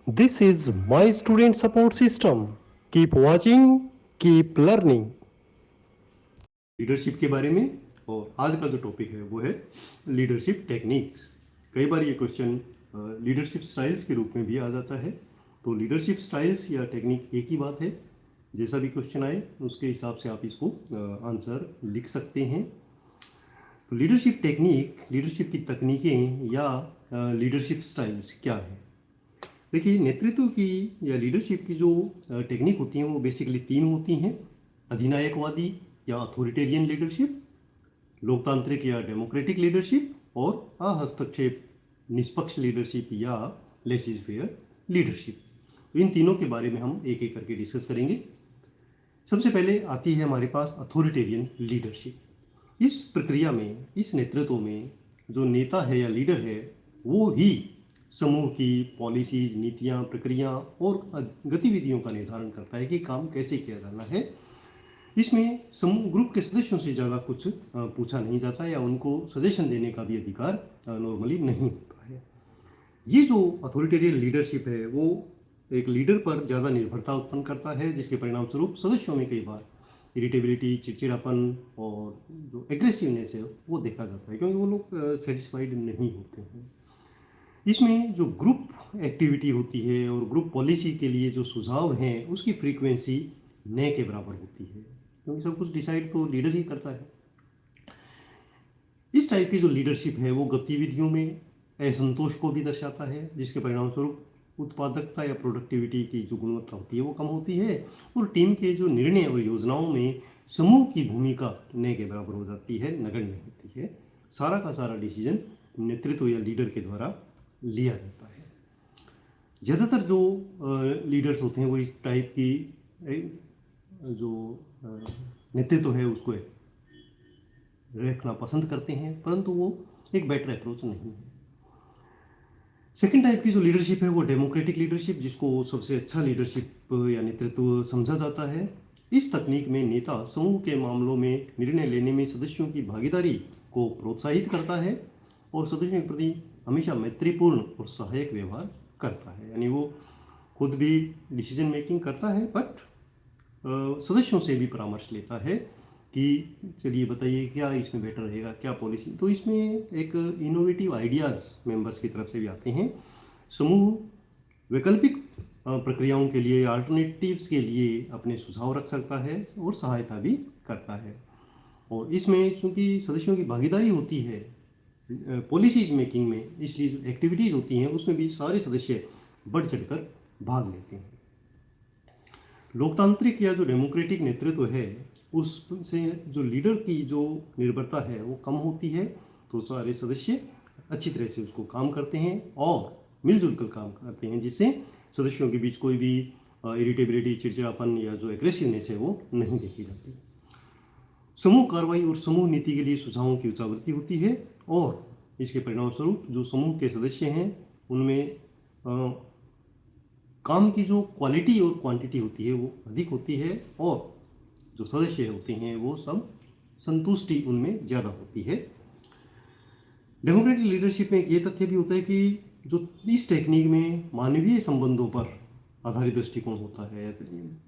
This is my student support system. Keep watching, keep learning. Leadership के बारे में, और आज का जो टॉपिक है वो है लीडरशिप टेक्निक्स। कई बार ये क्वेश्चन लीडरशिप स्टाइल्स के रूप में भी आ जाता है। तो लीडरशिप स्टाइल्स या टेक्निक एक ही बात है। जैसा भी क्वेश्चन आए उसके हिसाब से आप इसको आंसर लिख सकते हैं। तो लीडरशिप टेक्निक, लीडरशिप की तकनीकें या लीडरशिप स्टाइल्स क्या है। देखिए, नेतृत्व की या लीडरशिप की जो टेक्निक होती हैं वो बेसिकली तीन होती हैं: अधिनायकवादी या अथॉरिटेरियन लीडरशिप, लोकतांत्रिक या डेमोक्रेटिक लीडरशिप, और अहस्तक्षेप निष्पक्ष लीडरशिप या लेसिस फेयर लीडरशिप। इन तीनों के बारे में हम एक एक करके डिस्कस करेंगे। सबसे पहले आती है हमारे पास अथॉरिटेरियन लीडरशिप। इस प्रक्रिया में, इस नेतृत्व में जो नेता है या लीडर है वो ही समूह की पॉलिसीज, नीतियाँ, प्रक्रिया और गतिविधियों का निर्धारण करता है कि काम कैसे किया जाना है। इसमें समूह ग्रुप के सदस्यों से ज़्यादा कुछ पूछा नहीं जाता या उनको सजेशन देने का भी अधिकार नॉर्मली नहीं होता है। ये जो अथॉरिटेरियन लीडरशिप है वो एक लीडर पर ज़्यादा निर्भरता उत्पन्न करता है, जिसके परिणाम स्वरूप सदस्यों में कई बार इरिटेबिलिटी, चिड़चिड़ापन और जो एग्रेसिवनेस है वो देखा जाता है, क्योंकि वो लोग सेटिस्फाइड नहीं होते हैं। इसमें जो ग्रुप एक्टिविटी होती है और ग्रुप पॉलिसी के लिए जो सुझाव हैं उसकी फ्रीक्वेंसी न के बराबर होती है, क्योंकि सब कुछ डिसाइड तो लीडर ही करता है। इस टाइप की जो लीडरशिप है वो गतिविधियों में असंतोष को भी दर्शाता है, जिसके परिणाम स्वरूप उत्पादकता या प्रोडक्टिविटी की जो गुणवत्ता होती है वो कम होती है, और टीम के जो निर्णय और योजनाओं में समूह की भूमिका न के बराबर हो जाती है, नगण्य होती है। सारा का सारा डिसीजन नेतृत्व या लीडर के द्वारा लिया जाता है। ज़्यादातर जो लीडर्स होते हैं वो इस टाइप की जो नेतृत्व है उसको रखना पसंद करते हैं, परंतु वो एक बेटर अप्रोच नहीं है। सेकेंड टाइप की जो लीडरशिप है वो डेमोक्रेटिक लीडरशिप, जिसको सबसे अच्छा लीडरशिप या नेतृत्व समझा जाता है। इस तकनीक में नेता समूह के मामलों में निर्णय लेने में सदस्यों की भागीदारी को प्रोत्साहित करता है और सदस्यों के प्रति हमेशा मैत्रीपूर्ण और सहायक व्यवहार करता है। यानी वो खुद भी डिसीजन मेकिंग करता है, बट सदस्यों से भी परामर्श लेता है कि चलिए बताइए क्या इसमें बेटर रहेगा, क्या पॉलिसी। तो इसमें एक इनोवेटिव आइडियाज़ मेंबर्स की तरफ से भी आते हैं। समूह वैकल्पिक प्रक्रियाओं के लिए, अल्टरनेटिव्स के लिए अपने सुझाव रख सकता है और सहायता भी करता है। और इसमें चूँकि सदस्यों की भागीदारी होती है पॉलिसीज मेकिंग में, इसलिए जो एक्टिविटीज़ होती हैं उसमें भी सारे सदस्य बढ़ चढ़कर भाग लेते हैं। लोकतांत्रिक या जो डेमोक्रेटिक नेतृत्व है उससे जो लीडर की जो निर्भरता है वो कम होती है, तो सारे सदस्य अच्छी तरह से उसको काम करते हैं और मिलजुल कर काम करते हैं, जिससे सदस्यों के बीच कोई भी इरिटेबिलिटी, चिड़चिड़ापन या जो एग्रेसिवनेस है वो नहीं देखी जाती। समूह कार्रवाई और समूह नीति के लिए सुझावों की उच्चावृत्ति होती है, और इसके परिणाम स्वरूप जो समूह के सदस्य हैं उनमें काम की जो क्वालिटी और क्वांटिटी होती है वो अधिक होती है, और जो सदस्य होते हैं वो सब संतुष्टि उनमें ज़्यादा होती है। डेमोक्रेटिक लीडरशिप में एक ये तथ्य भी होता है कि जो इस टेक्निक में मानवीय संबंधों पर आधारित दृष्टिकोण होता है,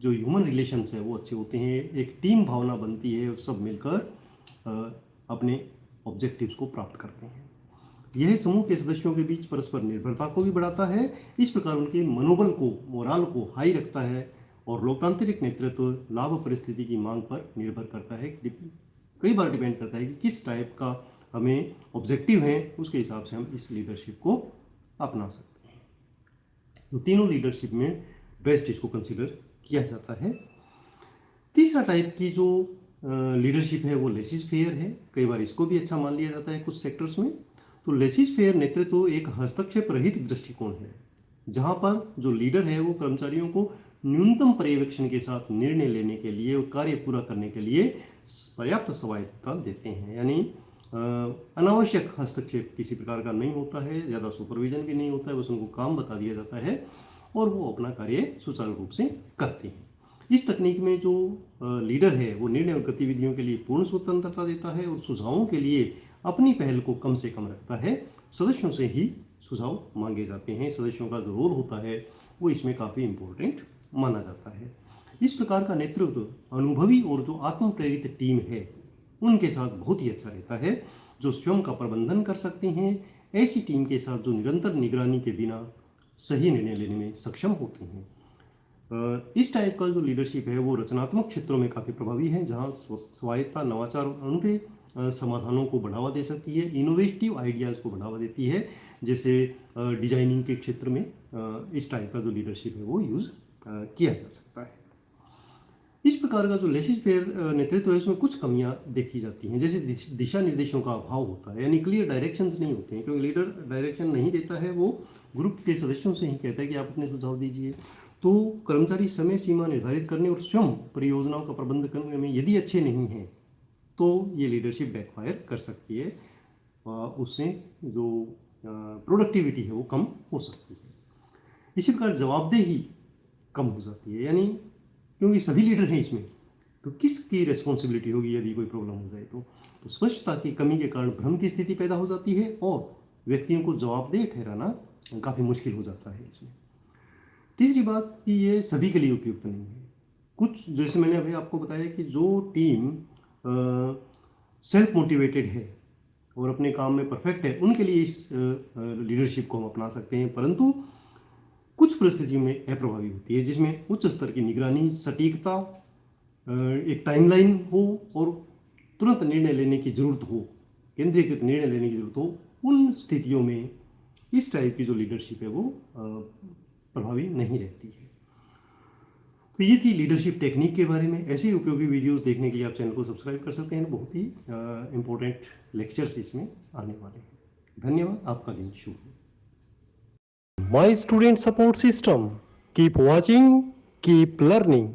जो ह्यूमन रिलेशंस है वो अच्छे होते हैं, एक टीम भावना बनती है और सब मिलकर अपने ऑब्जेक्टिव्स को प्राप्त करते हैं। यह समूह के सदस्यों के बीच परस्पर निर्भरता को भी बढ़ाता है, इस प्रकार उनके मनोबल को, मोराल को हाई रखता है, और लोकतांत्रिक नेतृत्व लाभ परिस्थिति की मांग पर निर्भर करता है। कई बार डिपेंड करता है कि किस टाइप का हमें ऑब्जेक्टिव है, उसके हिसाब से हम इस लीडरशिप को अपना सकते हैं। तो तीनों लीडरशिप में बेस्ट इसको कंसिडर किया जाता है। तीसरा टाइप की जो लीडरशिप है वो लेसिस फेयर है। कई बार इसको भी अच्छा मान लिया जाता है कुछ सेक्टर्स में। तो लेसिस फेयर नेतृत्व एक हस्तक्षेप रहित दृष्टिकोण है, जहां पर जो लीडर है वो कर्मचारियों को न्यूनतम पर्यवेक्षण के साथ निर्णय लेने के लिए और कार्य पूरा करने के लिए पर्याप्त स्वायत्तता देते हैं। यानी अनावश्यक हस्तक्षेप किसी प्रकार का नहीं होता है, ज़्यादा सुपरविजन भी नहीं होता है, बस उनको काम बता दिया जाता है और वो अपना कार्य सुचारू रूप से करते हैं। इस तकनीक में जो लीडर है वो निर्णय और गतिविधियों के लिए पूर्ण स्वतंत्रता देता है और सुझावों के लिए अपनी पहल को कम से कम रखता है, सदस्यों से ही सुझाव मांगे जाते हैं, सदस्यों का जो रोल होता है वो इसमें काफ़ी इम्पोर्टेंट माना जाता है। इस प्रकार का नेतृत्व अनुभवी और जो आत्म प्रेरित टीम है उनके साथ बहुत ही अच्छा रहता है, जो स्वयं का प्रबंधन कर सकते हैं। ऐसी टीम के साथ जो निरंतर निगरानी के बिना सही निर्णय लेने में सक्षम होते हैं। इस टाइप का जो लीडरशिप है वो रचनात्मक क्षेत्रों में काफ़ी प्रभावी है, जहाँ स्वायत्ता, नवाचार और अनूठे समाधानों को बढ़ावा दे सकती है, इनोवेटिव आइडियाज़ को बढ़ावा देती है। जैसे डिजाइनिंग के क्षेत्र में इस टाइप का जो लीडरशिप है वो यूज़ किया जा सकता है। इस प्रकार का जो लेसिस फेयर नेतृत्व है उसमें कुछ कमियां देखी जाती हैं, जैसे दिशा निर्देशों का अभाव होता है, यानी क्लियर डायरेक्शंस नहीं होते हैं, क्योंकि लीडर डायरेक्शन नहीं देता है, वो ग्रुप के सदस्यों से ही कहता है कि आप अपने सुझाव दीजिए। तो कर्मचारी समय सीमा निर्धारित करने और स्वयं परियोजनाओं का प्रबंध करने में यदि अच्छे नहीं हैं तो ये लीडरशिप बैकफायर कर सकती है, उससे जो प्रोडक्टिविटी है वो कम हो सकती है। इसी प्रकार जवाबदेही कम हो जाती है, यानी क्योंकि सभी लीडर हैं इसमें, तो किसकी रिस्पॉन्सिबिलिटी होगी यदि कोई प्रॉब्लम हो जाए तो स्पष्टता की कमी के कारण भ्रम की स्थिति पैदा हो जाती है और व्यक्तियों को जवाबदेह ठहराना काफ़ी मुश्किल हो जाता है इसमें। तीसरी बात कि ये सभी के लिए उपयुक्त नहीं है। कुछ, जैसे मैंने अभी आपको बताया कि जो टीम सेल्फ मोटिवेटेड है और अपने काम में परफेक्ट है, उनके लिए इस लीडरशिप को हम अपना सकते हैं, परंतु कुछ परिस्थितियों में अप्रभावी होती है, जिसमें उच्च स्तर की निगरानी, सटीकता, एक टाइमलाइन हो और तुरंत निर्णय लेने की जरूरत हो, केंद्रीकृत निर्णय लेने की जरूरत हो। उन स्थितियों में इस टाइप की जो लीडरशिप है वो प्रभावी नहीं रहती है। तो ये थी लीडरशिप टेक्निक के बारे में। ऐसे ही उपयोगी वीडियोस देखने के लिए आप चैनल को सब्सक्राइब कर सकते हैं, बहुत ही इम्पोर्टेंट लेक्चर्स इसमें आने वाले हैं। धन्यवाद, आपका दिन शुभ हो। My student support system. Keep watching, keep learning.